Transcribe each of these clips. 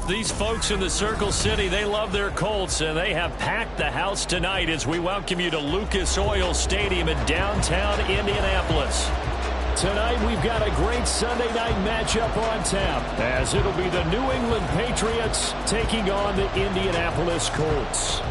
These folks in the Circle City, they love their Colts, and they have packed the house tonight as we welcome you to Lucas Oil Stadium in downtown Indianapolis. Tonight, we've got a great Sunday night matchup on tap, as it'll be the New England Patriots taking on the Indianapolis Colts.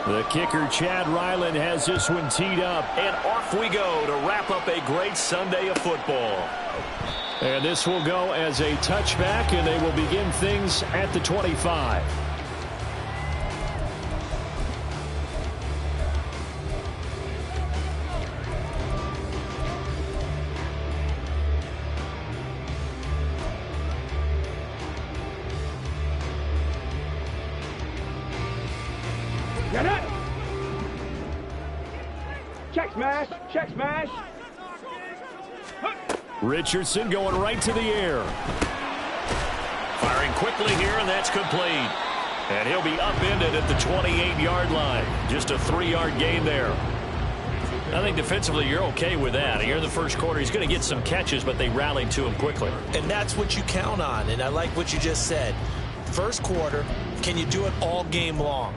The kicker, Chad Ryland, has this one teed up. And off we go to wrap up a great Sunday of football. And this will go as a touchback, and they will begin things at the 25. Get it! Check smash! Check smash! Richardson going right to the air. Firing quickly here, and that's complete. And he'll be upended at the 28-yard line. Just a 3-yard gain there. I think defensively you're okay with that. Here in the first quarter, he's going to get some catches, but they rallied to him quickly. And that's what you count on, and I like what you just said. First quarter, can you do it all game long?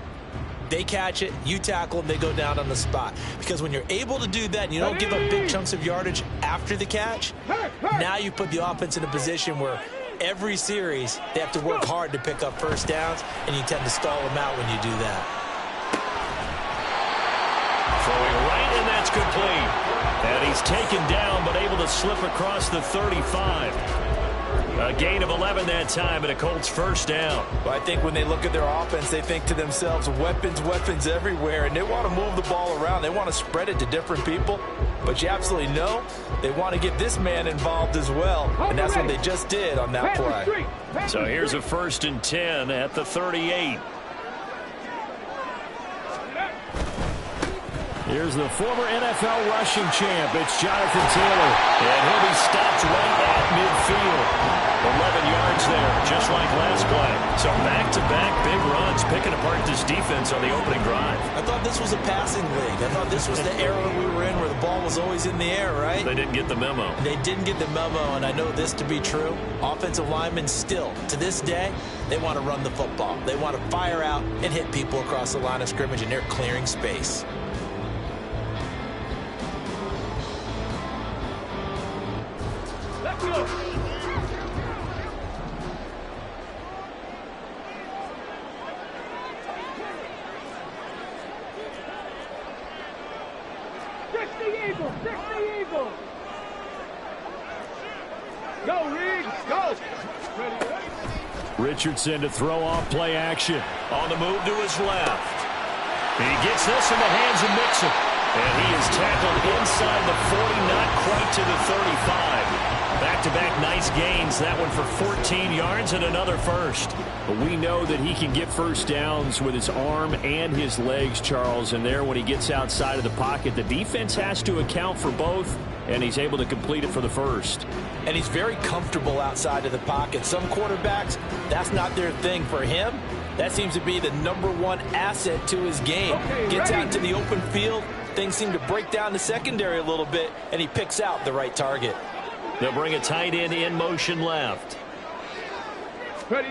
They catch it, you tackle them, they go down on the spot. Because when you're able to do that and you don't give up big chunks of yardage after the catch, now you put the offense in a position where every series they have to work hard to pick up first downs, and you tend to stall them out when you do that. Throwing right, and that's complete. And he's taken down, but able to slip across the 35. A gain of 11 that time, and a Colts first down. Well, I think when they look at their offense, they think to themselves, weapons everywhere, and they want to move the ball around. They want to spread it to different people, but you absolutely know they want to get this man involved as well, and that's what they just did on that play. So here's a 1st and 10 at the 38. Here's the former NFL rushing champ. It's Jonathan Taylor. And he'll be stopped right at midfield. 11 yards there, just like last play. So back-to-back big runs, picking apart this defense on the opening drive. I thought this was a passing league. I thought this was the era we were in where the ball was always in the air, right? They didn't get the memo. They didn't get the memo, and I know this to be true. Offensive linemen still, to this day, they want to run the football. They want to fire out and hit people across the line of scrimmage, and they're clearing space. Let's go! Go, Reed, go! Richardson to throw off play action. On the move to his left. He gets this in the hands of Mixon. And he is tackled inside the 40, not quite to the 35. Back-to-back nice gains. That one for 14 yards and another first. But we know that he can get first downs with his arm and his legs, Charles. And there, when he gets outside of the pocket, the defense has to account for both, and he's able to complete it for the first. And he's very comfortable outside of the pocket. Some quarterbacks, that's not their thing. For him, that seems to be the #1 asset to his game. Gets out to the open field. Things seem to break down the secondary a little bit, and he picks out the right target. They'll bring a tight end in motion left. Ready.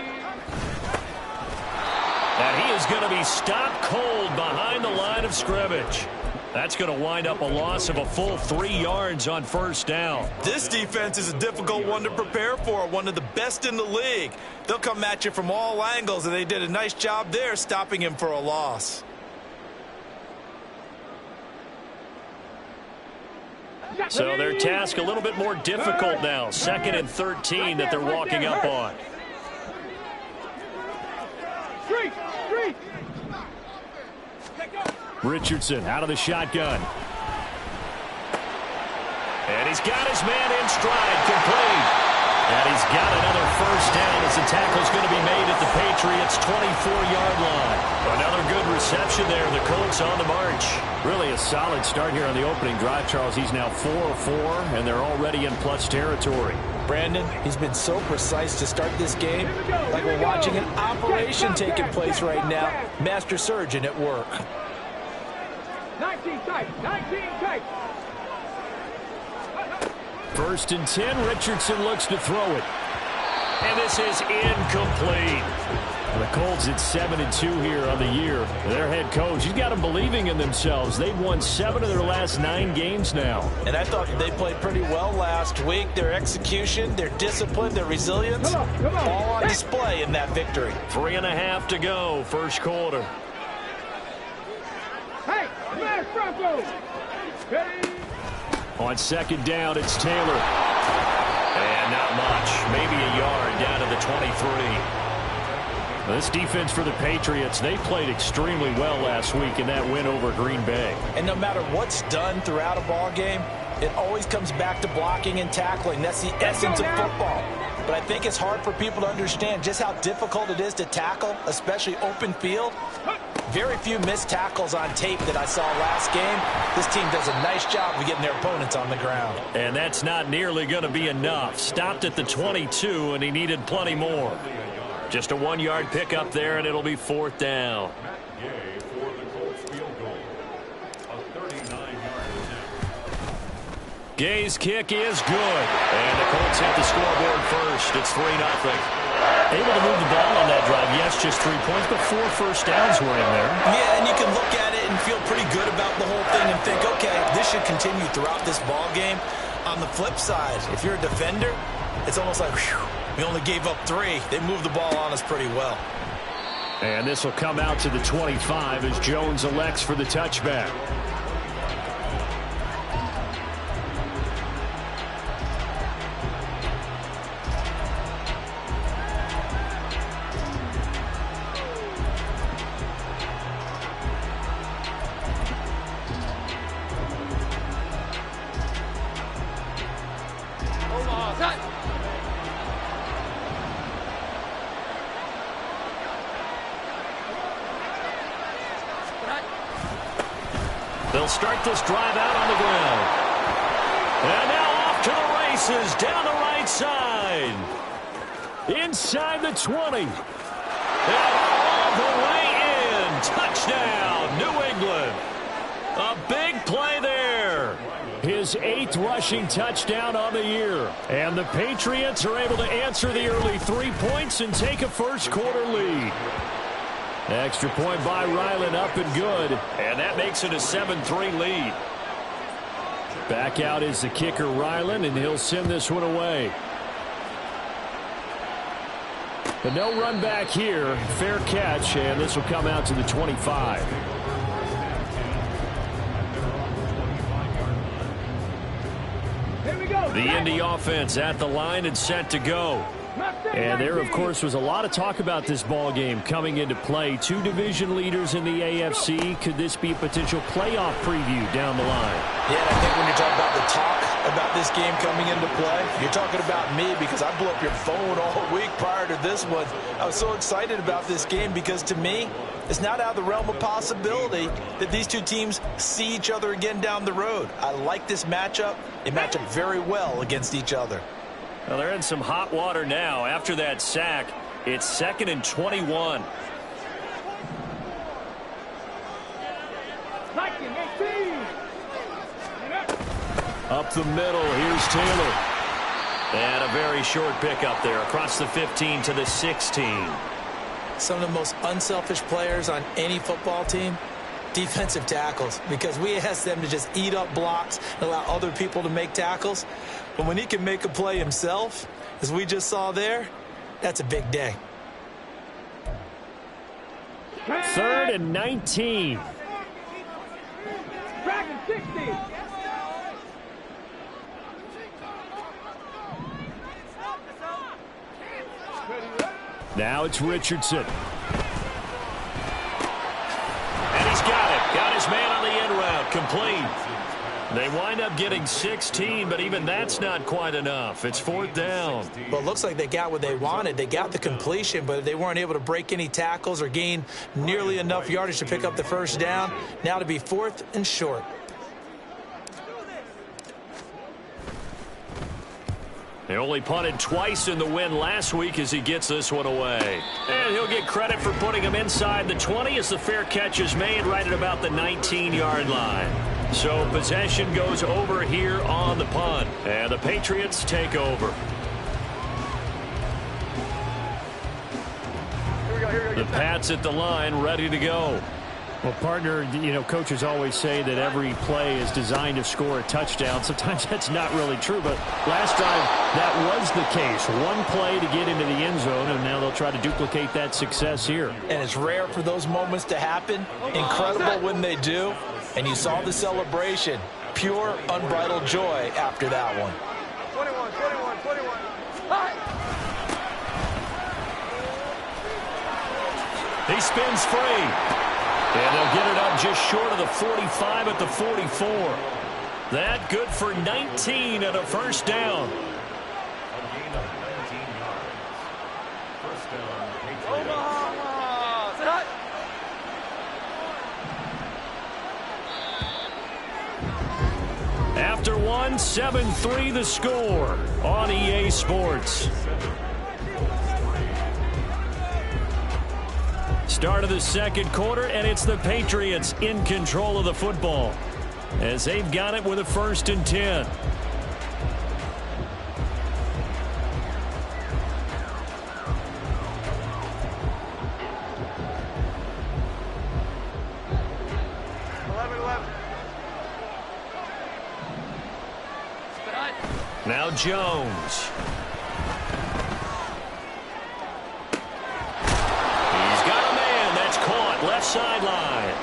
And he is going to be stopped cold behind the line of scrimmage. That's going to wind up a loss of a full 3 yards on first down. This defense is a difficult one to prepare for, one of the best in the league. They'll come at you from all angles, and they did a nice job there stopping him for a loss. So their task a little bit more difficult now. 2nd and 13 that they're walking up on. Richardson out of the shotgun. And he's got his man in stride, complete. And he's got another first down as the tackle's going to be made at the Patriots' 24-yard line. Another good reception there. The Colts on the march. Really a solid start here on the opening drive, Charles. He's now 4 of 4, and they're already in plus territory. Brandon, he's been so precise to start this game, like we're watching an operation taking place right now. Master surgeon at work. 19 tight, 19 tight. First and 10, Richardson looks to throw it. And this is incomplete. The Colts at 7-2 here on the year. Their head coach, he's got them believing in themselves. They've won 7 of their last 9 games now. And I thought they played pretty well last week. Their execution, their discipline, their resilience, all on display in that victory. 3.5 to go, first quarter. Hey, smash Bronco. Ready? On second down, it's Taylor. And not much. Maybe a yard down to the 23. This defense for the Patriots, they played extremely well last week in that win over Green Bay. And no matter what's done throughout a ball game, it always comes back to blocking and tackling. That's the essence of football. But I think it's hard for people to understand just how difficult it is to tackle, especially open field. Very few missed tackles on tape that I saw last game. This team does a nice job of getting their opponents on the ground. And that's not nearly going to be enough. Stopped at the 22, and he needed plenty more. Just a 1-yard pickup there, and it'll be 4th down. Gay's kick is good. And the Colts hit the scoreboard first. It's 3-0. Able to move the ball on that drive. Yes, just 3 points, but 4 first downs were in there. Yeah, and you can look at it and feel pretty good about the whole thing and think, okay, this should continue throughout this ball game. On the flip side, if you're a defender, it's almost like, whew, we only gave up 3. They moved the ball on us pretty well. And this will come out to the 25 as Jones elects for the touchback. They'll start this drive out on the ground. And now off to the races down the right side. Inside the 20. And all the way in. Touchdown, New England. A big play there. His 8th rushing touchdown on the year. And the Patriots are able to answer the early 3 points and take a first quarter lead. Extra point by Ryland, up and good. And that makes it a 7-3 lead. Back out is the kicker, Ryland, and he'll send this one away. But no run back here. Fair catch, and this will come out to the 25. Here we go. The Indy offense at the line and set to go. And there, of course, was a lot of talk about this ball game coming into play. 2 division leaders in the AFC. Could this be a potential playoff preview down the line? Yeah, I think when you're talking about the talk about this game coming into play, you're talking about me because I blew up your phone all week prior to this one. I was so excited about this game because, to me, it's not out of the realm of possibility that these two teams see each other again down the road. I like this matchup. They match up very well against each other. Well, they're in some hot water now. After that sack, it's 2nd and 21. 19-18. Up the middle, here's Taylor. And a very short pickup there across the 15 to the 16. Some of the most unselfish players on any football team, defensive tackles, because we ask them to just eat up blocks and allow other people to make tackles. But when he can make a play himself, as we just saw there, that's a big day. 3rd and 19. Back and 60. Now it's Richardson. And he's got it. Got his man incomplete. They wind up getting 16, but even that's not quite enough. It's 4th down. Well, it looks like they got what they wanted. They got the completion, but they weren't able to break any tackles or gain nearly enough yardage to pick up the first down. Now to be 4th and short. They only punted twice in the win last week as he gets this one away. And he'll get credit for putting him inside the 20 as the fair catch is made right at about the 19-yard line. So possession goes over here on the punt. And the Patriots take over. The Pats at the line, ready to go. Well, partner, you know, coaches always say that every play is designed to score a touchdown. Sometimes that's not really true, but last time that was the case. One play to get into the end zone, and now they'll try to duplicate that success here. And it's rare for those moments to happen. Incredible when they do. And you saw the celebration. Pure, unbridled joy after that one. 21. Hi. He spins free. And they'll get it up just short of the 45 at the 44. That good for 19 and a first down. After one, 7-3 the score on EA Sports. Start of the second quarter, and it's the Patriots in control of the football as they've got it with a 1st and 10. Now Jones. Left sideline.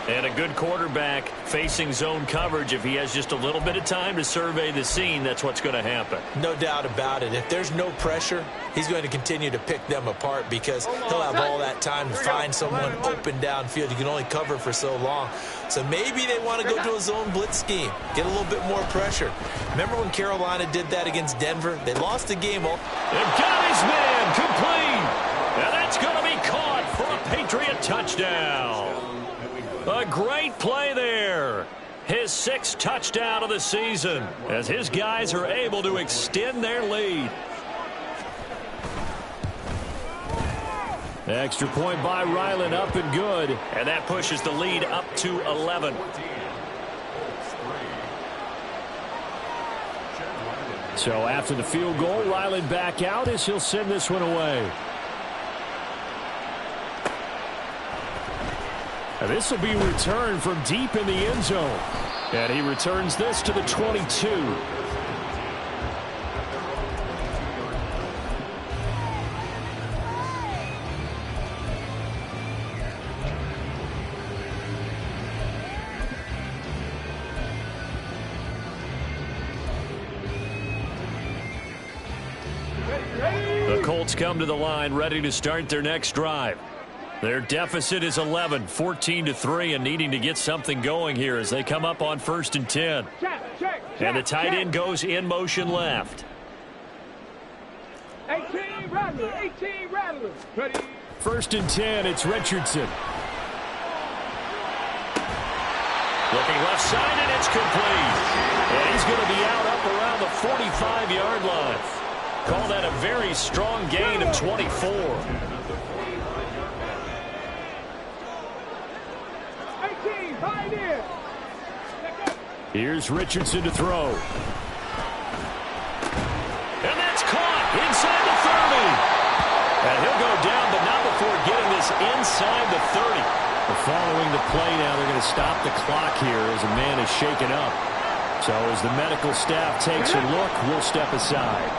And a good quarterback facing zone coverage. If he has just a little bit of time to survey the scene, that's what's going to happen. No doubt about it. If there's no pressure, he's going to continue to pick them apart because he'll have all that time to find someone open downfield. You can only cover for so long. So maybe they want to go to a zone blitz scheme, get a little bit more pressure. Remember when Carolina did that against Denver? They lost the game. They've got his man complete. And that's going to be caught for a Patriot touchdown. A great play there. His 6th touchdown of the season as his guys are able to extend their lead. Extra point by Ryland, up and good. And that pushes the lead up to 11. So after the field goal, Ryland back out as he'll send this one away. And this will be returned from deep in the end zone. And he returns this to the 22. The Colts come to the line ready to start their next drive. Their deficit is 11, 14-3, and needing to get something going here as they come up on 1st and 10. And the tight end goes in motion left. 18 Rattler. Ready. 1st and 10, it's Richardson. Looking left side, and it's complete. And he's going to be out up around the 45-yard line. Call that a very strong gain of 24. Here's Richardson to throw. And that's caught inside the 30. And he'll go down, but not before getting this inside the 30. Following the play now, they're going to stop the clock here as a man is shaken up. So as the medical staff takes a look, we'll step aside.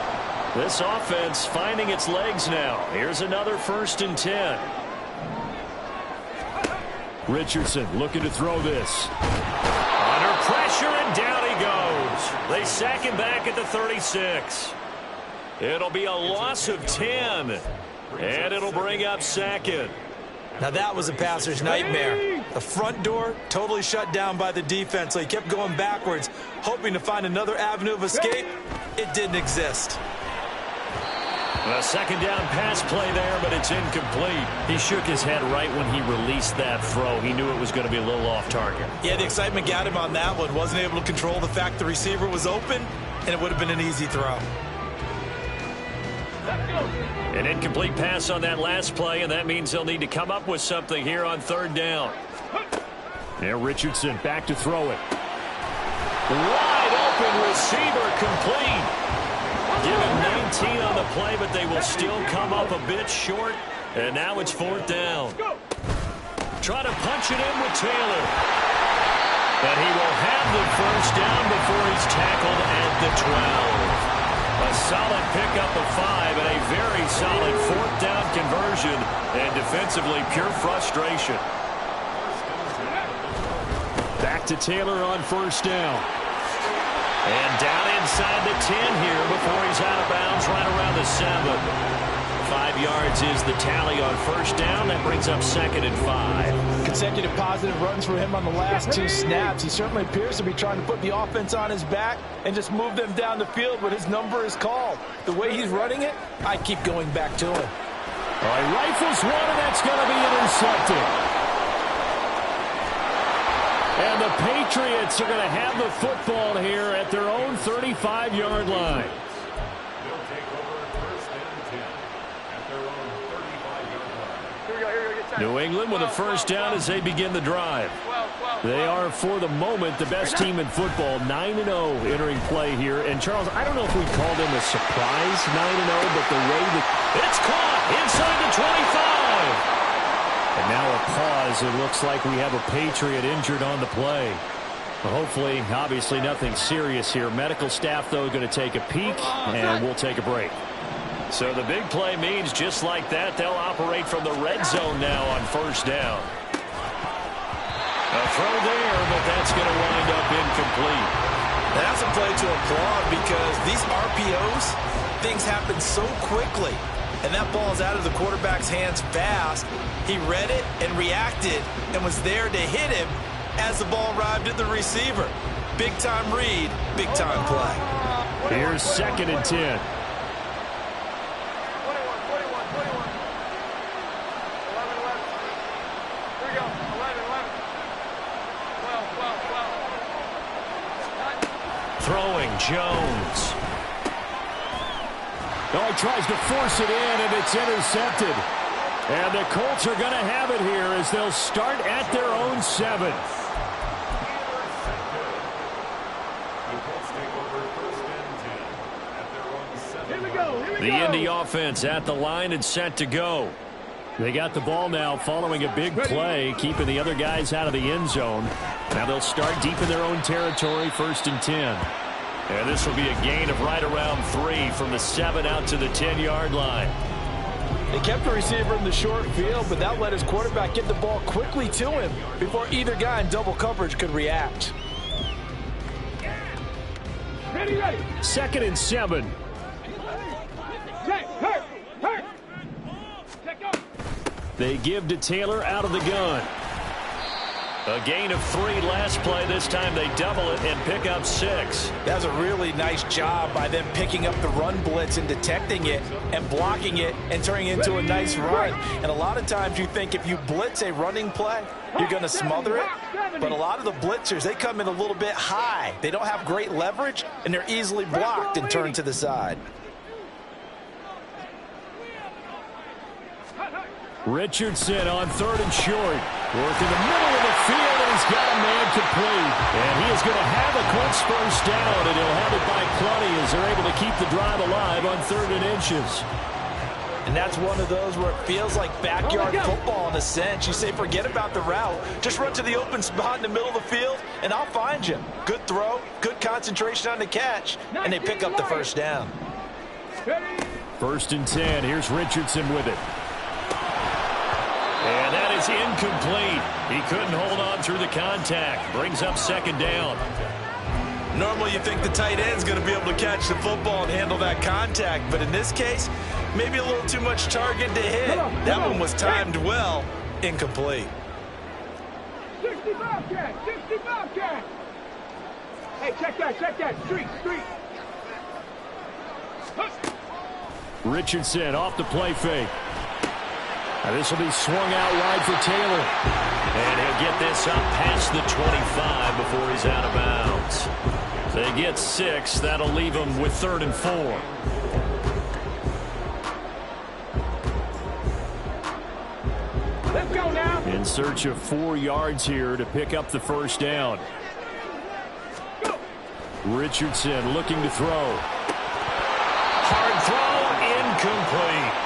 This offense finding its legs now. Here's another 1st and 10. Richardson looking to throw this. Under pressure, and down he goes. They sack him back at the 36. It'll be a loss of 10. And it'll bring up 2nd. Now that was a passer's nightmare. The front door totally shut down by the defense, so he kept going backwards, hoping to find another avenue of escape. It didn't exist. A second down pass play there, but it's incomplete. He shook his head right when he released that throw. He knew it was going to be a little off target. Yeah, the excitement got him on that one. Wasn't able to control the fact the receiver was open, and it would have been an easy throw. An incomplete pass on that last play, and that means they'll need to come up with something here on third down. Now Richardson back to throw it. Wide open receiver complete. Given 19 on the play, but they will still come up a bit short. And now it's fourth down. Try to punch it in with Taylor. But he will have the first down before he's tackled at the 12. A solid pickup of 5 and a very solid fourth down conversion. And defensively, pure frustration. Back to Taylor on first down. And down inside the 10 here before he's out of bounds right around the 7. 5 yards is the tally on first down. That brings up second and 5. Consecutive positive runs for him on the last 2 snaps. He certainly appears to be trying to put the offense on his back and just move them down the field when his number is called. The way he's running it, I keep going back to him. All right, rifles one, and that's going to be intercepted. And the Patriots are going to have the football here at their own 35-yard line. New England with a first down as they begin the drive. They are, for the moment, the best team in football, 9-0 entering play here. And, Charles, I don't know if we call them a surprise 9-0, but the way that it's caught inside the 25. And now a pause. It looks like we have a Patriot injured on the play. Well, hopefully, obviously, nothing serious here. Medical staff, though, going to take a peek, and we'll take a break. So the big play means just like that, they'll operate from the red zone now on first down. A throw there, but that's going to wind up incomplete. That's a play to applaud because these RPOs, things happen so quickly. And that ball is out of the quarterback's hands fast. He read it and reacted and was there to hit him as the ball arrived at the receiver. Big-time read, big-time play. Here's second and 10. 11. Throwing Jones. Oh, he tries to force it in, and it's intercepted. And the Colts are going to have it here as they'll start at their own 7. The Indy offense at the line and set to go. They got the ball now following a big play, keeping the other guys out of the end zone. Now they'll start deep in their own territory, first and 10. And this will be a gain of right around 3 from the 7 out to the 10-yard line. They kept the receiver in the short field, but that let his quarterback get the ball quickly to him before either guy in double coverage could react. Ready. Second and 7. Hurt. They give to Taylor out of the gun. A gain of 3 last play. This time they double it and pick up 6. That was a really nice job by them picking up the run blitz and detecting it and blocking it and turning it into a nice run. And a lot of times you think if you blitz a running play, you're going to smother it. But a lot of the blitzers, they come in a little bit high. They don't have great leverage, and they're easily blocked and turned to the side. Richardson on third and short. Working the middle of the field, and he's got a man complete. And he is going to have a Colts first down, and he'll have it by plenty as they're able to keep the drive alive on 3rd and inches. And that's one of those where it feels like backyard football in a sense. You say, forget about the route. Just run to the open spot in the middle of the field, and I'll find you. Good throw, good concentration on the catch, and they pick up the first down. First and 10. Here's Richardson with it. And that is incomplete. He couldn't hold on through the contact. Brings up second down. Normally you think the tight end's going to be able to catch the football and handle that contact. But in this case, maybe a little too much target to hit. That one was timed well. Incomplete. 60 Bobcat! 60 Bobcat! Hey, check that. Street. Richardson off the play fake. This will be swung out wide for Taylor. And he'll get this up past the 25 before he's out of bounds. They get 6. That'll leave them with 3rd and 4. Let's go now. In search of 4 yards here to pick up the first down. Go. Richardson looking to throw. Hard throw, incomplete.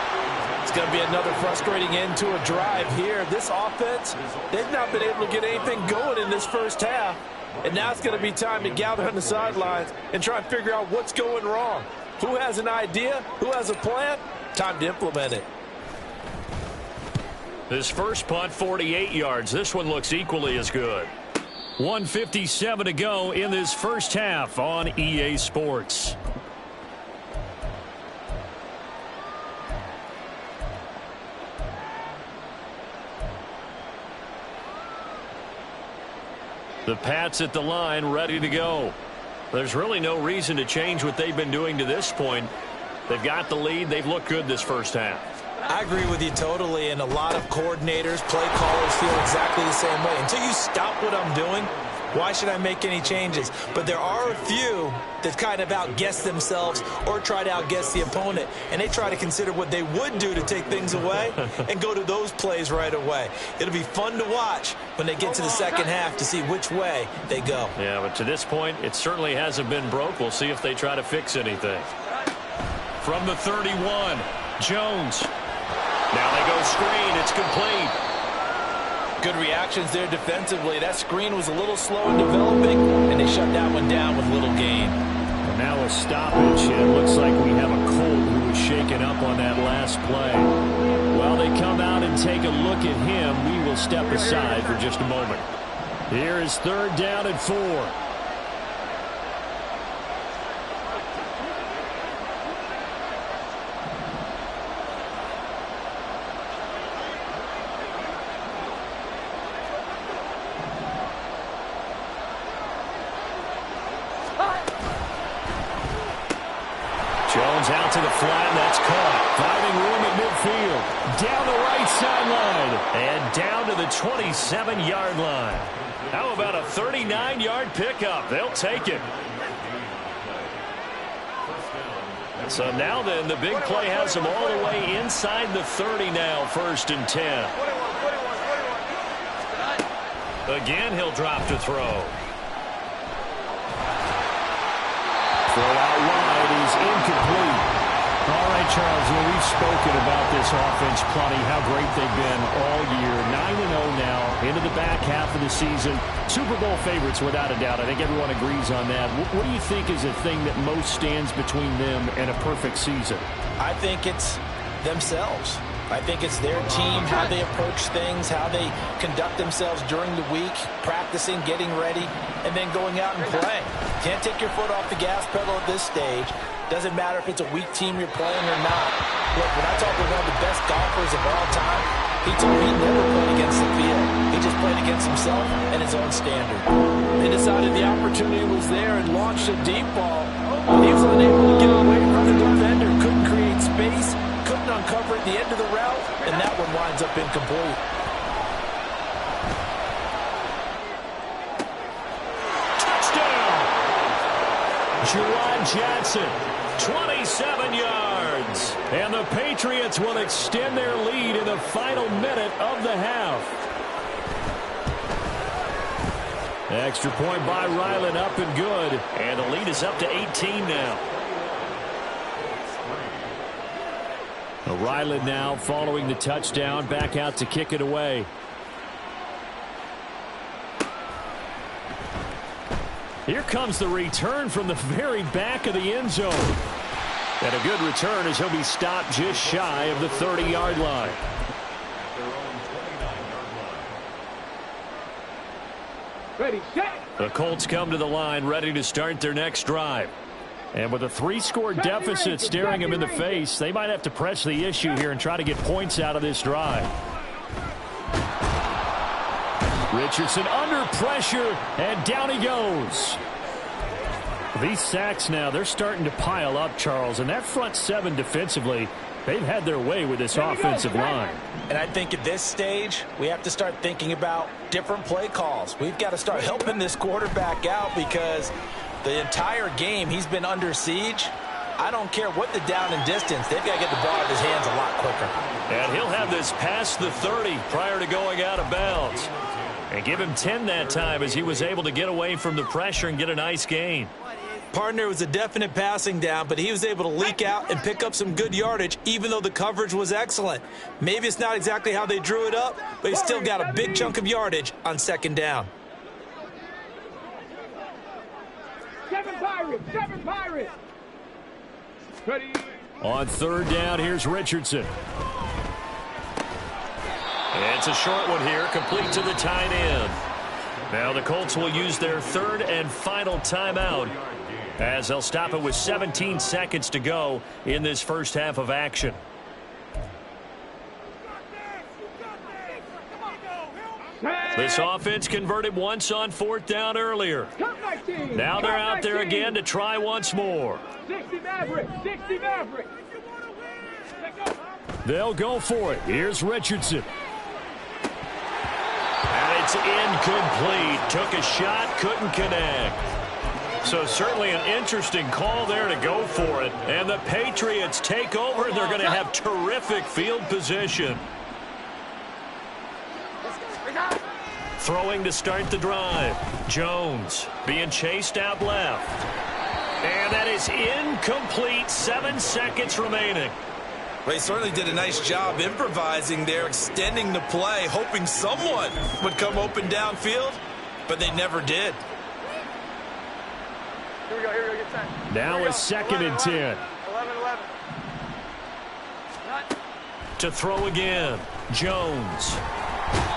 It's going to be another frustrating end to a drive here. This offense, they've not been able to get anything going in this first half. And now it's going to be time to gather on the sidelines and try and figure out what's going wrong. Who has an idea? Who has a plan? Time to implement it. This first punt, 48 yards. This one looks equally as good. 1:57 to go in this first half on EA Sports. The Pats at the line, ready to go. There's really no reason to change what they've been doing to this point. They've got the lead. They've looked good this first half. I agree with you totally, and a lot of coordinators, play callers feel exactly the same way. Until you stop what I'm doing, why should I make any changes? But there are a few that kind of outguess themselves or try to outguess the opponent, and they try to consider what they would do to take things away and go to those plays right away. It'll be fun to watch when they get to the second half to see which way they go. Yeah, but to this point, it certainly hasn't been broke. We'll see if they try to fix anything. From the 31, Jones. Now they go screen. It's complete. Good reactions there defensively. That screen was a little slow in developing, and they shut that one down with little gain. And now a stoppage. It looks like we have a Colt who was shaken up on that last play. While they come out and take a look at him, we will step aside for just a moment. Here is 3rd down and 4. Jones out to the flat, and that's caught. Finding room at midfield. Down the right sideline. And down to the 27-yard line. How about a 39-yard pickup? They'll take it. So now then, the big play has them all the way inside the 30 now, 1st and 10. Again, he'll drop to throw. Throw out wide is incomplete. All right, Charles, well, we've spoken about this offense plenty, how great they've been all year. 9-0 now, into the back half of the season. Super Bowl favorites, without a doubt. I think everyone agrees on that. What do you think is the thing that most stands between them and a perfect season? I think it's themselves. I think it's their team, how they approach things, how they conduct themselves during the week, practicing, getting ready, and then going out and playing. Can't take your foot off the gas pedal at this stage. Doesn't matter if it's a weak team you're playing or not. Look, when I talk with one of the best golfers of all time, he told me he never played against the field. He just played against himself and his own standard. They decided the opportunity was there and launched a deep ball. He was unable to get away from the defender, couldn't create space, couldn't uncover at the end of the route, and that one winds up incomplete. Touchdown! Juwan Johnson, 27 yards. And the Patriots will extend their lead in the final minute of the half. Extra point by Ryland, up and good. And the lead is up to 18 now. Ryland now following the touchdown, back out to kick it away. Here comes the return from the very back of the end zone. And a good return as he'll be stopped just shy of the 30-yard line. Ready, set. The Colts come to the line, ready to start their next drive. And with a 3-score deficit staring them in the face, they might have to press the issue here and try to get points out of this drive. Richardson under pressure, and down he goes. These sacks now, they're starting to pile up, Charles, and that front seven defensively, they've had their way with this offensive line. And I think at this stage, we have to start thinking about different play calls. We've got to start helping this quarterback out because the entire game he's been under siege. I don't care what the down and distance. They've got to get the ball out of his hands a lot quicker. And he'll have this past the 30 prior to going out of bounds. And give him 10 that time as he was able to get away from the pressure and get a nice gain. Partner was a definite passing down, but he was able to leak out and pick up some good yardage, even though the coverage was excellent. Maybe it's not exactly how they drew it up, but he still got a big chunk of yardage on second down. 7 Pirates! 7 Pirates! Ready. On third down, here's Richardson. It's a short one here, complete to the tight end. Now the Colts will use their third and final timeout as they'll stop it with 17 seconds to go in this first half of action. This offense converted once on fourth down earlier. Now they're out there again to try once more. 60 Mavericks! 60 Mavericks! They'll go for it. Here's Richardson. And it's incomplete. Took a shot, couldn't connect. So certainly an interesting call there to go for it. And the Patriots take over, and they're going to have terrific field position. Throwing to start the drive. Jones being chased out left. And that is incomplete. 7 seconds remaining. Well, he certainly did a nice job improvising there, extending the play, hoping someone would come open downfield, but they never did. Here we go, get set. Now a second and 10. 11. To throw again. Jones.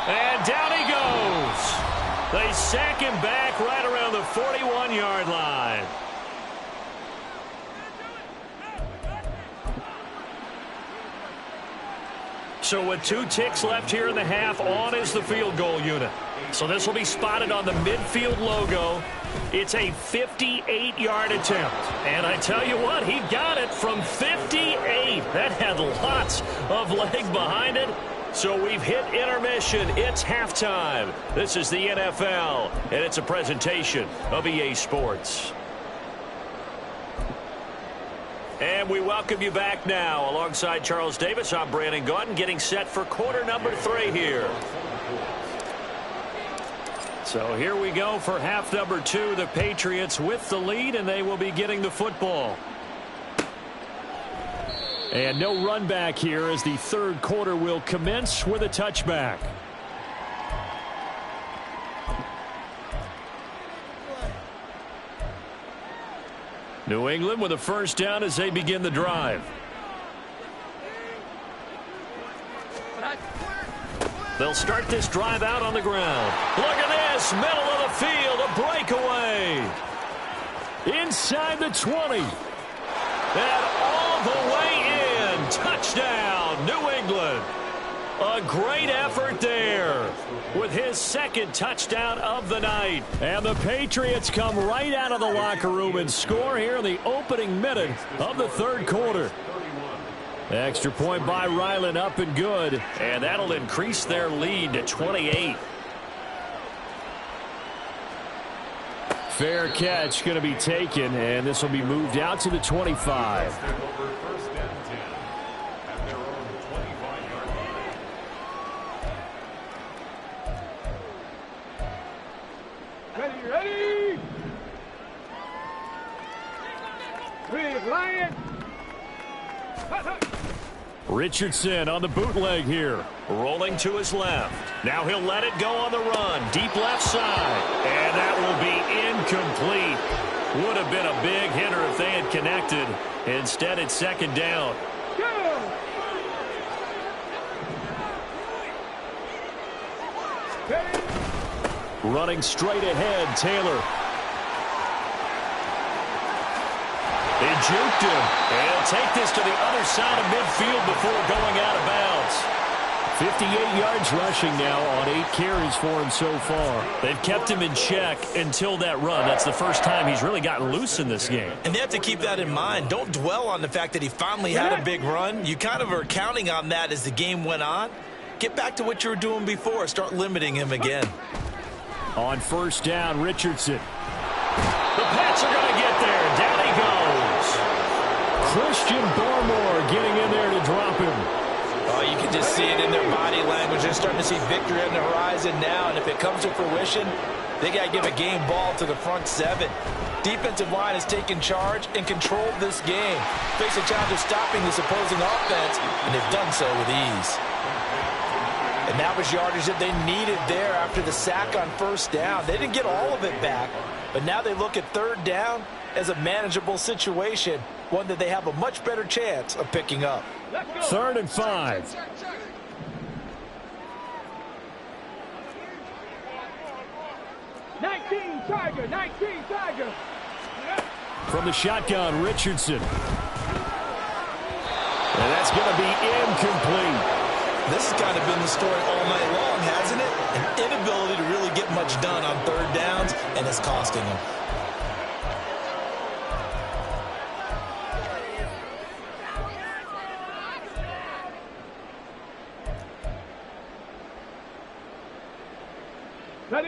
And down he goes. They sack him back right around the 41-yard line. So with 2 ticks left here in the half, on is the field goal unit. So this will be spotted on the midfield logo. It's a 58-yard attempt. And I tell you what, he got it from 58. That had lots of leg behind it. So we've hit intermission. It's halftime. This is the NFL, and it's a presentation of EA Sports. And we welcome you back now. Alongside Charles Davis, I'm Brandon Gaudin, getting set for quarter number 3 here. So here we go for half number 2. The Patriots with the lead, and they will be getting the football. And no run back here as the third quarter will commence with a touchback. New England with a first down as they begin the drive. They'll start this drive out on the ground. Look at this, middle of the field, a breakaway. Inside the 20. And all the way in. Touchdown, New England. A great effort there with his second touchdown of the night. And the Patriots come right out of the locker room and score here in the opening minute of the third quarter. Extra point by Ryland, up and good. And that'll increase their lead to 28. Fair catch going to be taken, and this will be moved out to the 25. Ready! Big Lion! Richardson on the bootleg here. Rolling to his left. Now he'll let it go on the run. Deep left side. And that will be incomplete. Would have been a big hitter if they had connected. Instead, it's second down. Running straight ahead, Taylor. They juked him. And he'll take this to the other side of midfield before going out of bounds. 58 yards rushing now on 8 carries for him so far. They've kept him in check until that run. That's the first time he's really gotten loose in this game. And they have to keep that in mind. Don't dwell on the fact that he finally had a big run. You kind of are counting on that as the game went on. Get back to what you were doing before. Start limiting him again. On first down, Richardson. The Pats are going to get there. Down he goes. Christian Barmore getting in there to drop him. Oh, you can just see it in their body language. They're starting to see victory on the horizon now, and if it comes to fruition, they got to give a game ball to the front 7. Defensive line has taken charge and controlled this game. Face a challenge of stopping this opposing offense, and they've done so with ease. And that was yardage that they needed there after the sack on first down. They didn't get all of it back, but now they look at third down as a manageable situation, one that they have a much better chance of picking up. 3rd and 5. Tiger, 19 Tiger. From the shotgun, Richardson. And that's going to be incomplete. This has kind of been the story all night long, hasn't it? An inability to really get much done on third downs, and it's costing them.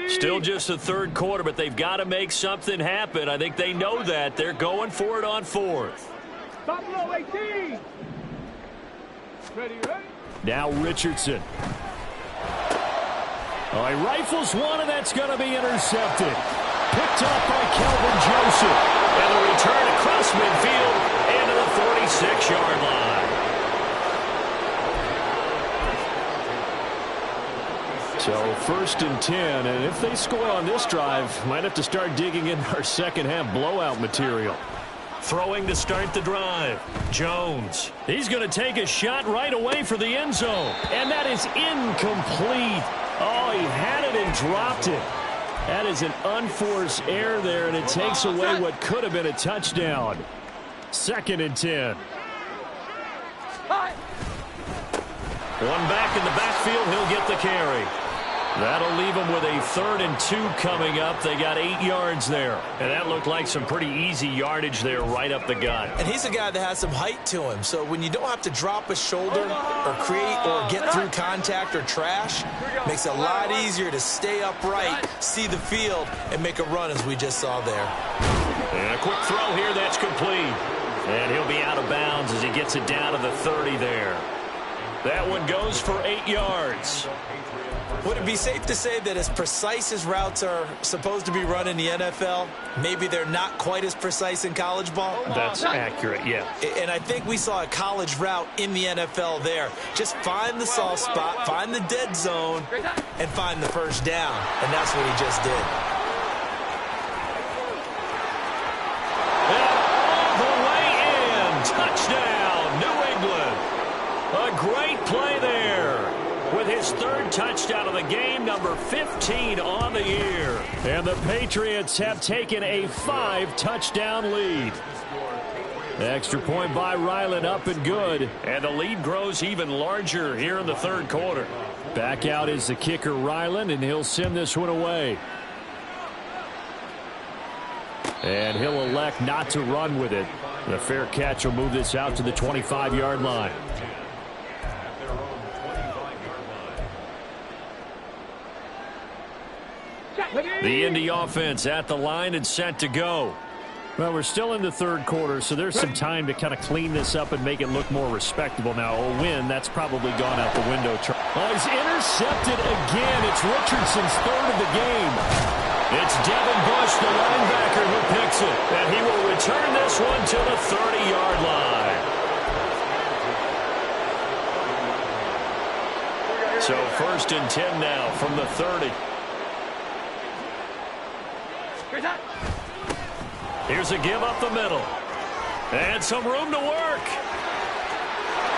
Still just the third quarter, but they've got to make something happen. I think they know that. They're going for it on 4th. Buffalo 18. Ready? Now Richardson. Oh, he rifles one, and that's going to be intercepted. Picked up by Kelvin Joseph. And the return across midfield and to the 46-yard line. So 1st and 10, and if they score on this drive, might have to start digging in our second half blowout material. Throwing to start the drive, Jones. He's going to take a shot right away for the end zone, and that is incomplete. Oh, he had it and dropped it. That is an unforced error there, and it takes away what could have been a touchdown. 2nd and 10. One back in the backfield, he'll get the carry. That'll leave them with a 3rd and 2 coming up. They got 8 yards there. And that looked like some pretty easy yardage there right up the gut. And he's a guy that has some height to him. So when you don't have to drop a shoulder or create or get through contact or trash, makes it a lot easier to stay upright, see the field, and make a run as we just saw there. And a quick throw here that's complete. And he'll be out of bounds as he gets it down to the 30 there. That one goes for 8 yards. Would it be safe to say that as precise as routes are supposed to be run in the NFL, maybe they're not quite as precise in college ball? That's accurate, yeah. And I think we saw a college route in the NFL there. Just find the soft spot, find the dead zone, and find the first down. And that's what he just did. And all the way in. Touchdown, New England. A great play there. With his 3rd touchdown of the game, number 15 on the year. And the Patriots have taken a 5-touchdown lead. Extra point by Ryland, up and good. And the lead grows even larger here in the 3rd quarter. Back out is the kicker, Ryland, and he'll send this one away. And he'll elect not to run with it. The fair catch will move this out to the 25-yard line. The Indy offense at the line and set to go. Well, we're still in the 3rd quarter, so there's some time to kind of clean this up and make it look more respectable. Now, a win, that's probably gone out the window. Oh, he's intercepted again. It's Richardson's 3rd of the game. It's Devin Bush, the linebacker, who picks it. And he will return this one to the 30-yard line. So 1st and 10 now from the 30. Here's a give up the middle. And some room to work.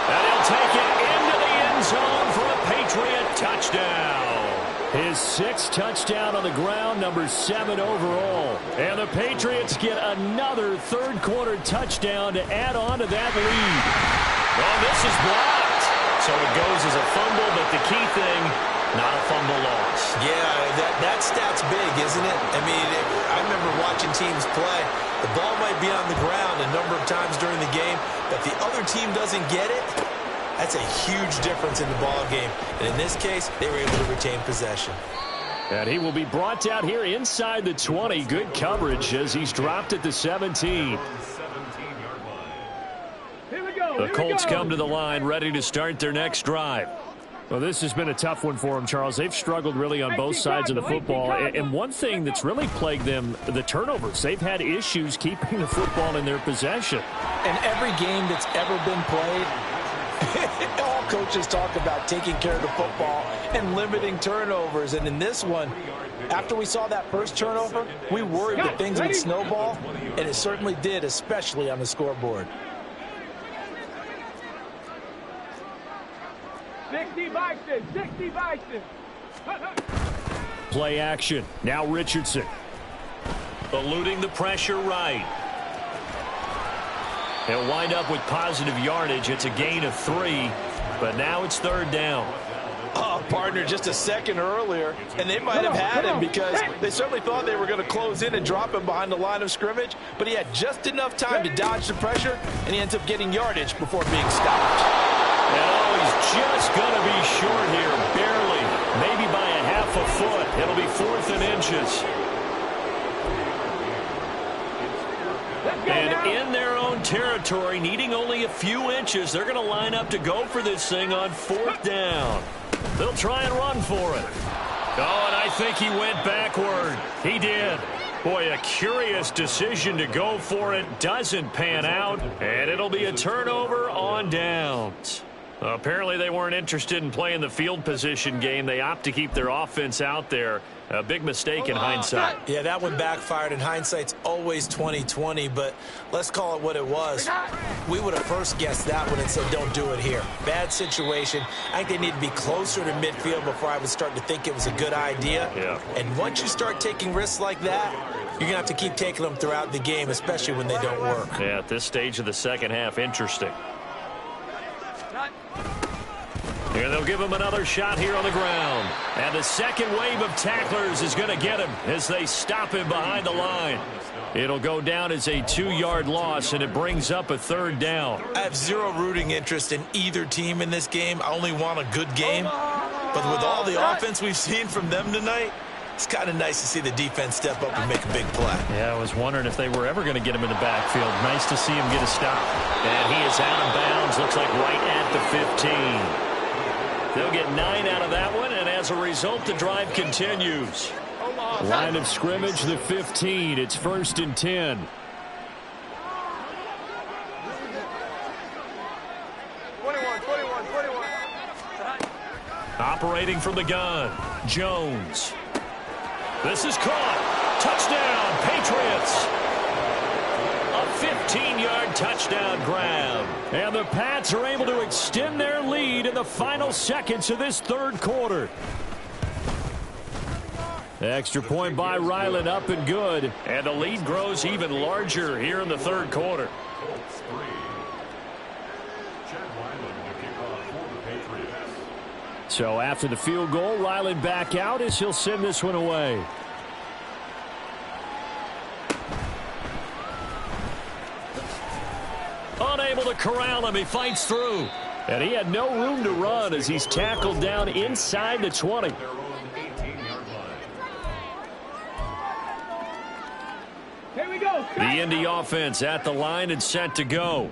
And he'll take it into the end zone for a Patriot touchdown. His 6th touchdown on the ground, number 7 overall. And the Patriots get another 3rd quarter touchdown to add on to that lead. Well, this is blocked. So it goes as a fumble, but the key thing, not a fumble loss. Yeah, that stat's big, isn't it? I mean, I remember watching teams play. The ball might be on the ground a number of times during the game, but the other team doesn't get it. That's a huge difference in the ball game. And in this case, they were able to retain possession. And he will be brought down here inside the 20. Good coverage as he's dropped at the 17. The Colts come to the line, ready to start their next drive. Well, this has been a tough one for them, Charles. They've struggled really on both sides of the football. And one thing that's really plagued them, the turnovers. They've had issues keeping the football in their possession. And every game that's ever been played, all coaches talk about taking care of the football and limiting turnovers. And in this one, after we saw that first turnover, we worried that things would snowball, and it certainly did, especially on the scoreboard. 60 Bison, 60 Bison. Play action. Now Richardson. Eluding the pressure right. He'll wind up with positive yardage. It's a gain of 3, but now it's third down. Oh, partner, just a second earlier, and they might have had him because they certainly thought they were going to close in and drop him behind the line of scrimmage, but he had just enough time to dodge the pressure, and he ends up getting yardage before being stopped. And oh, he's just going to be short here, barely, maybe by a half a foot. It'll be 4th and inches. And in their own territory, needing only a few inches, they're going to line up to go for this thing on 4th down. They'll try and run for it. Oh, and I think he went backward. He did. Boy, a curious decision to go for it. Doesn't pan out, and it'll be a turnover on downs. Apparently they weren't interested in playing the field position game. They opt to keep their offense out there. A big mistake in hindsight. Yeah, that one backfired, and hindsight's always 20/20, but let's call it what it was. We would have first guessed that one and said, don't do it here. Bad situation. I think they need to be closer to midfield before I would start to think it was a good idea. Yeah. And once you start taking risks like that, you're going to have to keep taking them throughout the game, especially when they don't work. Yeah, at this stage of the second half, interesting. Here they'll give him another shot here on the ground. And the second wave of tacklers is going to get him as they stop him behind the line. It'll go down as a 2-yard loss, and it brings up a 3rd down. I have zero rooting interest in either team in this game. I only want a good game. But with all the offense we've seen from them tonight, it's kind of nice to see the defense step up and make a big play. Yeah, I was wondering if they were ever going to get him in the backfield. Nice to see him get a stop. And he is out of bounds. Looks like right at the 15. They'll get 9 out of that one, and as a result, the drive continues. Line of scrimmage, the 15. It's 1st and 10. 21. Operating from the gun, Jones. This is caught. Touchdown, Patriots. A 15-yard touchdown grab. And the Pats are able to extend their lead in the final seconds of this 3rd quarter. Extra point by Ryland, up and good. And the lead grows even larger here in the 3rd quarter. So after the field goal, Ryland back out as he'll send this one away. Unable to corral him. He fights through. And he had no room to run as he's tackled down inside the 20. Here we go. The Indy offense at the line and set to go.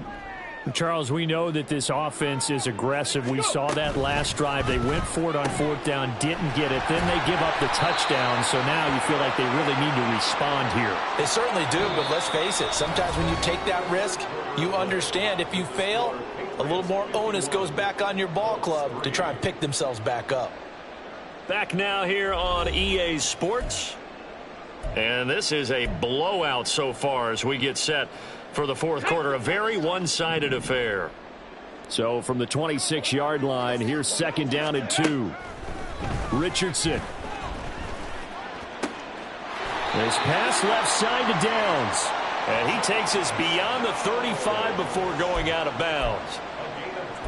Charles, we know that this offense is aggressive. We saw that last drive. They went for it on 4th down, didn't get it. Then they give up the touchdown, so now you feel like they really need to respond here. They certainly do, but let's face it, sometimes when you take that risk, you understand if you fail, a little more onus goes back on your ball club to try and pick themselves back up. Back now here on EA Sports. And this is a blowout so far as we get set for the 4th quarter. A very one-sided affair. So from the 26-yard line, here's 2nd down and 2. Richardson. This pass left side to Downs. And he takes us beyond the 35 before going out of bounds.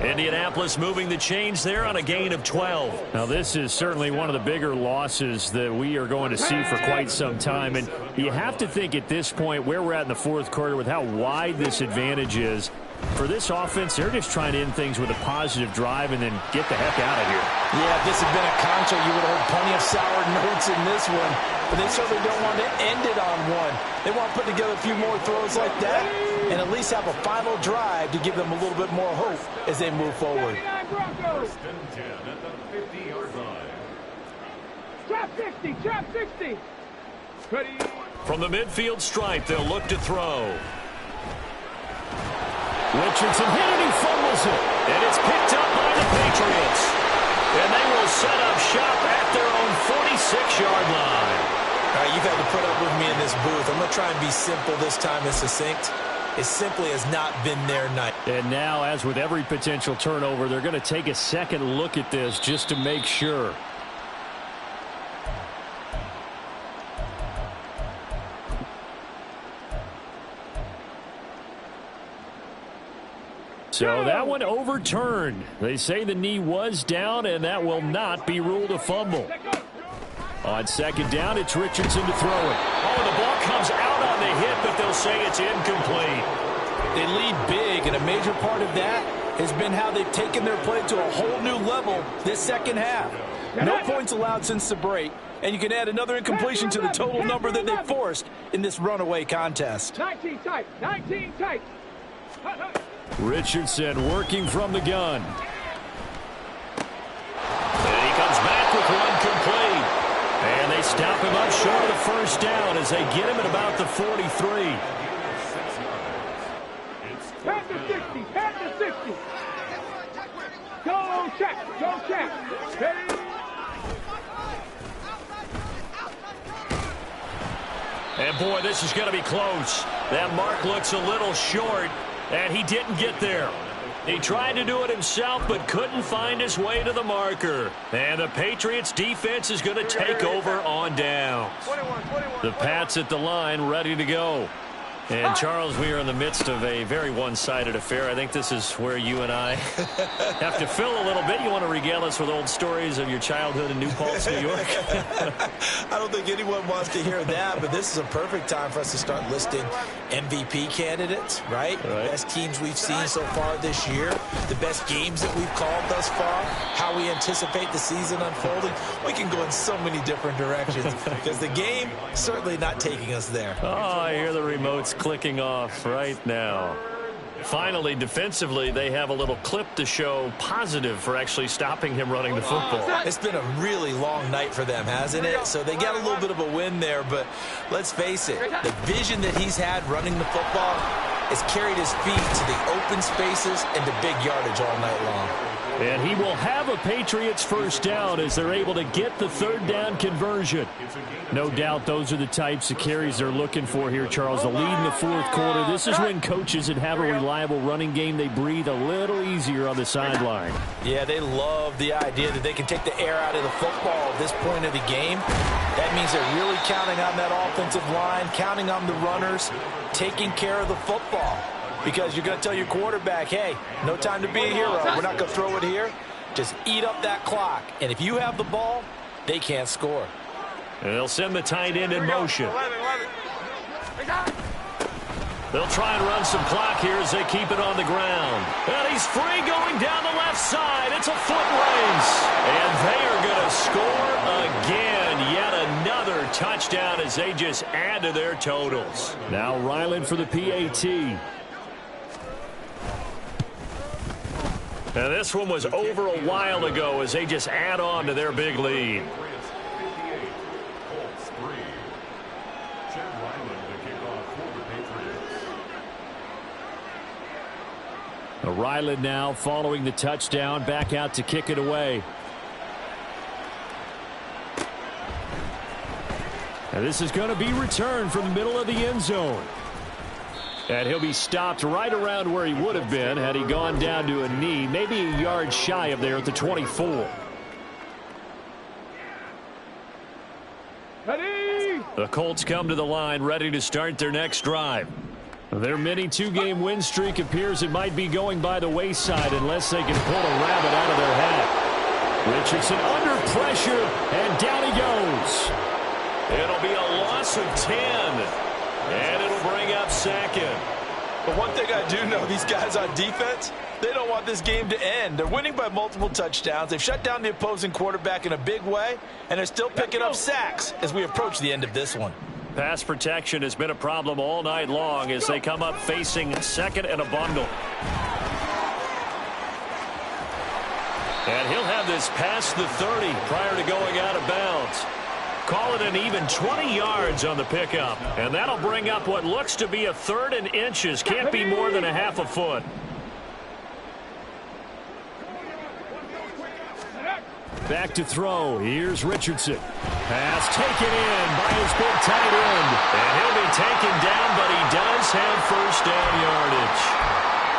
Indianapolis moving the chains there on a gain of 12. Now, this is certainly one of the bigger losses that we are going to see for quite some time. And you have to think at this point where we're at in the fourth quarter with how wide this advantage is. For this offense, they're just trying to end things with a positive drive and then get the heck out of here. Yeah, if this had been a concert, you would have heard plenty of sour notes in this one. But they certainly don't want to end it on one. They want to put together a few more throws like that and at least have a final drive to give them a little bit more hope as they move forward. Trap 60, trap 60. From the midfield stripe, they'll look to throw. Richardson hit it, he fumbles it. And it's picked up by the Patriots. And they will set up shop at their own 46-yard line. All right, you've had to put up with me in this booth. I'm going to try and be simple this time and succinct. It simply has not been their night. And now, as with every potential turnover, they're going to take a second look at this just to make sure. So that one overturned. They say the knee was down, and that will not be ruled a fumble. On second down, it's Richardson to throw it. Oh, the ball comes out on the hit, but they'll say it's incomplete. They lead big, and a major part of that has been how they've taken their play to a whole new level this second half. No points allowed since the break, and you can add another incompletion to the total number that they forced in this runaway contest. 19 tight, 19 tight. Richardson working from the gun. And he comes back with one complete. And they stop him up short of the first down as they get him at about the 43. Pass to 60, pass to 60. Go check, go check. Ready? And boy, this is going to be close. That mark looks a little short. And he didn't get there. He tried to do it himself, but couldn't find his way to the marker. And the Patriots defense is going to take over on downs. The Pats at the line, ready to go. And, Charles, we are in the midst of a very one-sided affair. I think this is where you and I have to fill a little bit. You want to regale us with old stories of your childhood in New Paltz, New York? I don't think anyone wants to hear that, but this is a perfect time for us to start listing MVP candidates, right? The best teams we've seen so far this year, the best games that we've called thus far, how we anticipate the season unfolding. We can go in so many different directions because the game certainly not taking us there. Oh, I hear the remotes clicking off right now. Finally, defensively, they have a little clip to show positive for actually stopping him running the football. It's been a really long night for them, hasn't it? So they got a little bit of a win there, but let's face it, the vision that he's had running the football has carried his feet to the open spaces and to big yardage all night long. And he will have a Patriots first down as they're able to get the third down conversion. No doubt those are the types of carries they're looking for here, Charles. The lead in the fourth quarter. This is when coaches that have a reliable running game, they breathe a little easier on the sideline. Yeah, they love the idea that they can take the air out of the football at this point of the game. That means they're really counting on that offensive line, counting on the runners, taking care of the football. Because you're going to tell your quarterback, hey, no time to be a hero. We're not going to throw it here. Just eat up that clock. And if you have the ball, they can't score. And they'll send the tight end in motion. They'll try and run some clock here as they keep it on the ground. And he's free going down the left side. It's a foot race. And they are going to score again. Yet another touchdown as they just add to their totals. Now Ryland for the PAT. And this one was over a while ago as they just add on to their big lead. Ryland now following the touchdown, back out to kick it away. And this is going to be returned from the middle of the end zone. And he'll be stopped right around where he would have been had he gone down to a knee, maybe a yard shy of there at the 24. Ready? The Colts come to the line ready to start their next drive. Their mini two-game win streak appears it might be going by the wayside unless they can pull a rabbit out of their hat. Richardson under pressure, and down he goes. It'll be a loss of 10, and it'll bring up second. But one thing I do know, these guys on defense, they don't want this game to end. They're winning by multiple touchdowns. They've shut down the opposing quarterback in a big way, and they're still picking up sacks as we approach the end of this one. Pass protection has been a problem all night long as they come up facing second and a bundle. And he'll have this past the 30 prior to going out of bounds. Call it an even 20 yards on the pickup. And that'll bring up what looks to be a 3rd and inches. Can't be more than a half a foot. Back to throw. Here's Richardson. Pass taken in by his big tight end. And he'll be taken down, but he does have first down yardage.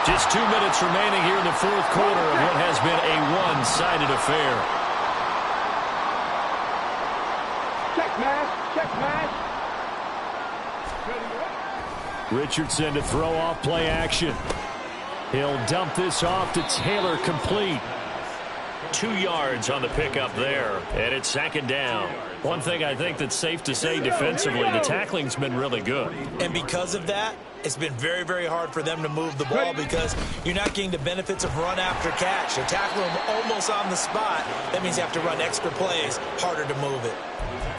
Just 2 minutes remaining here in the 4th quarter of what has been a one-sided affair. Check mash. Check mash. Richardson to throw off play action. He'll dump this off to Taylor, complete. 2 yards on the pickup there, and it's 2nd down. One thing I think that's safe to say defensively, the tackling's been really good. And because of that, it's been very, very hard for them to move the ball because you're not getting the benefits of run after catch. They're tackling them almost on the spot. That means you have to run extra plays, harder to move it.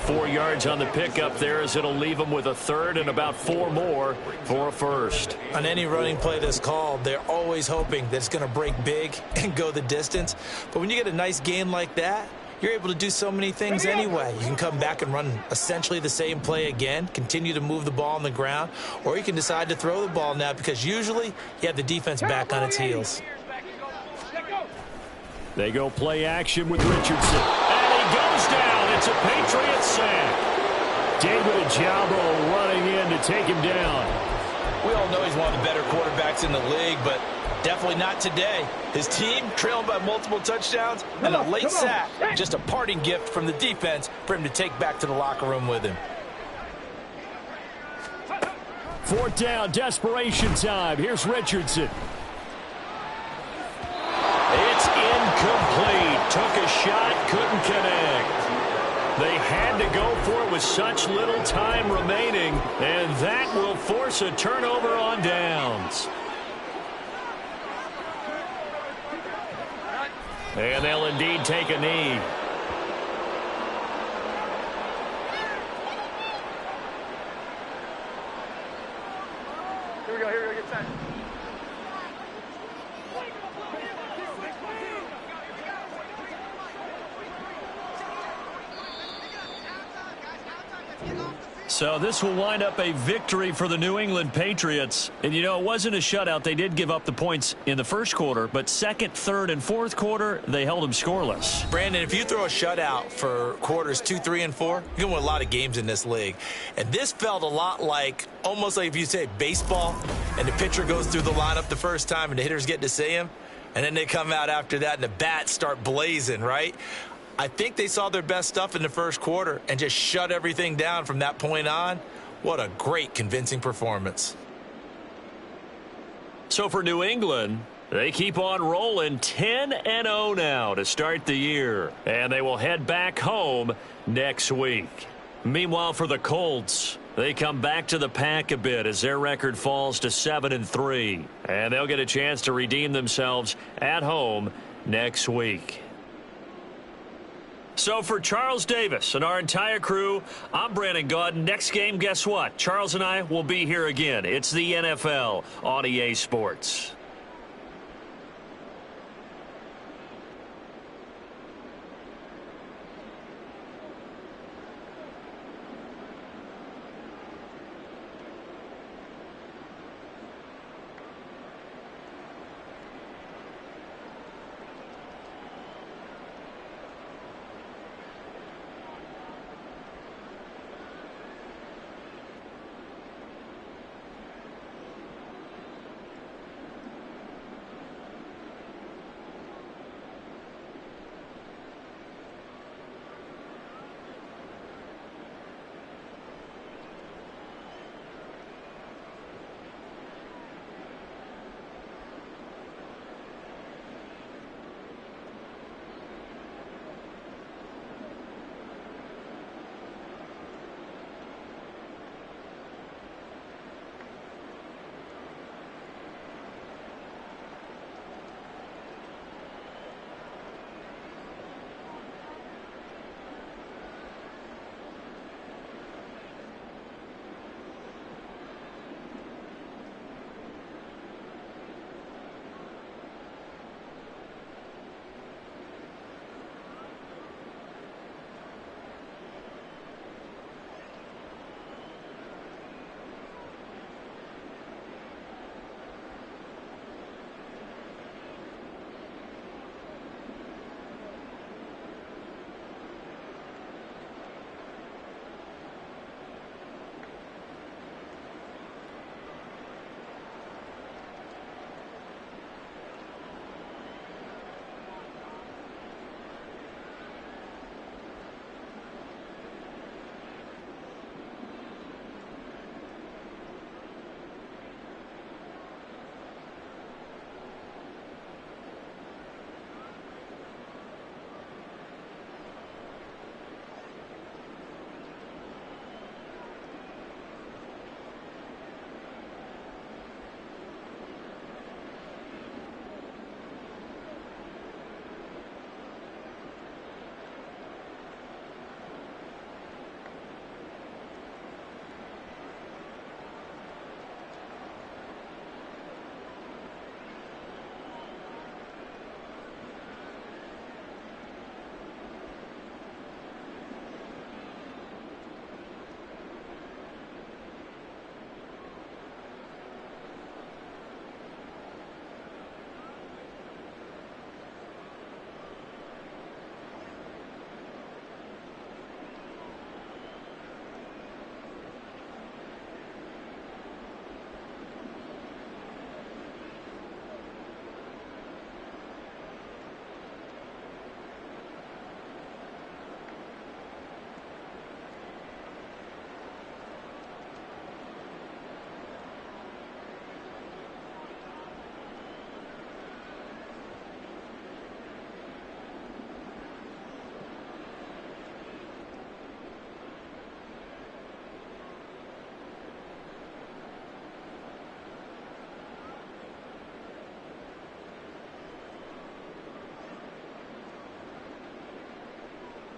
4 yards on the pickup there as it'll leave them with a 3rd and about 4 more for a first. On any running play that's called, they're always hoping that it's going to break big and go the distance. But when you get a nice gain like that, you're able to do so many things anyway. You can come back and run essentially the same play again, continue to move the ball on the ground, or you can decide to throw the ball now because usually you have the defense back on its heels. They go play action with Richardson. And he goes down. It's a Patriots sack. David Ajabo running in to take him down. We all know he's one of the better quarterbacks in the league, but definitely not today. His team trailing by multiple touchdowns and a late sack. Just a parting gift from the defense for him to take back to the locker room with him. 4th down, desperation time. Here's Richardson. It's incomplete. Took a shot, couldn't connect. They had to go for it with such little time remaining, and that will force a turnover on downs. And they'll indeed take a knee. Here we go, get set. So this will wind up a victory for the New England Patriots. And, you know, it wasn't a shutout. They did give up the points in the first quarter, but 2nd, 3rd, and 4th quarter, they held them scoreless. Brandon, if you throw a shutout for quarters 2, 3, and 4, you're going to win a lot of games in this league. And this felt a lot like, almost like if you say baseball, and the pitcher goes through the lineup the first time, and the hitters get to see him, and then they come out after that, and the bats start blazing, right? I think they saw their best stuff in the first quarter and just shut everything down from that point on. What a great, convincing performance. So for New England, they keep on rolling 10-0 now to start the year. And they will head back home next week. Meanwhile, for the Colts, they come back to the pack a bit as their record falls to 7-3. And they'll get a chance to redeem themselves at home next week. So for Charles Davis and our entire crew, I'm Brandon Gaudin. Next game, guess what? Charles and I will be here again. It's the NFL on EA Sports.